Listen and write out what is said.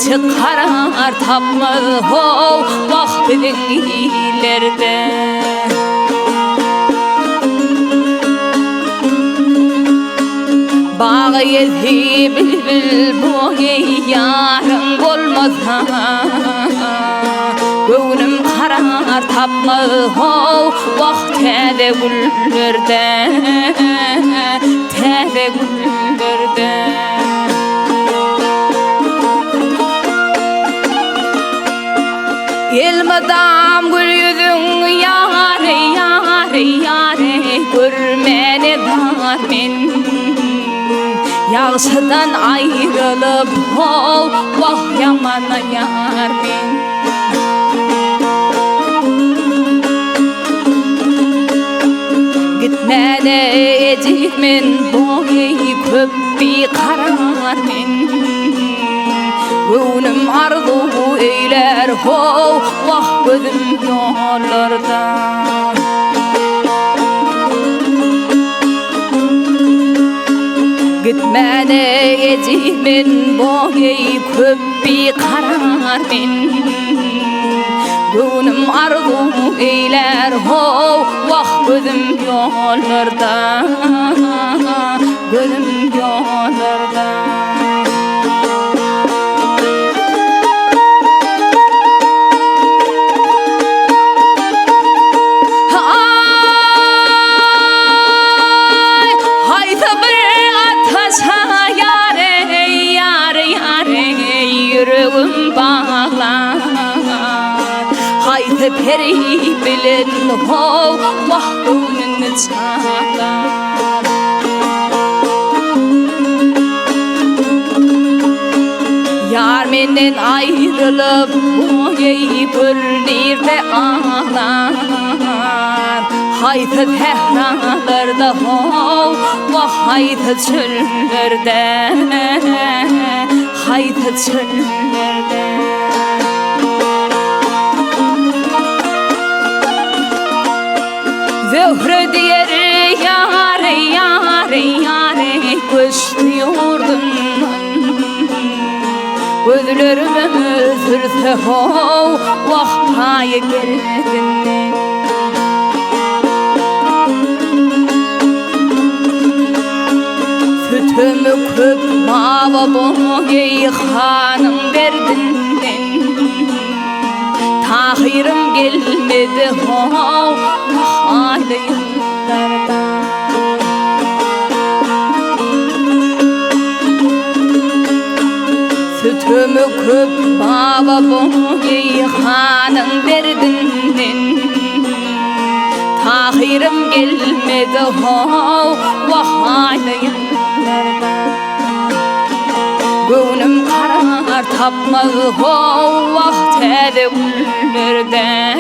çıkarar tapmalı o vaktin ileride. Bağı yedi bülbül bu yarın olmasa, gönlüm karar tapmalı o vakte güllerde, tede güllerde. Elmadam gül yüzün yâre yâre yâre, görmene dar men. Yağsadan ayrılıp ol vah yamana yar men. Gitmene ecikmen boyu köp bir karar men. Gönlüm arzu eyler ho vah gözüm yollarda. Gitmene ecikmen boyu köp bir karar men. Gönlüm arzu eyler ho vah gözüm yollarda. Gözüm yollarda. Yüreğim bağlar, haydi peri bilin ho vah gönlünü çağlar. Yar menden ayrılıp boyu birlikte ağlar, haydi tehralarda ho vah haydi çöllerde, haydi çöllerde. Zöhre diğer yâre yâre yâre, göçlüyordun gözlerime zürse ho vah payı geldin. Sütümü köp mava boyu hanım derdinden, tahirim gelmedi ho hali yıllarda. Sütümü köp mava boyu hanım derdinden, tahirim gelmedi ho hali yıllarda. Gönlüm karar tapmalı o vakte güllerde,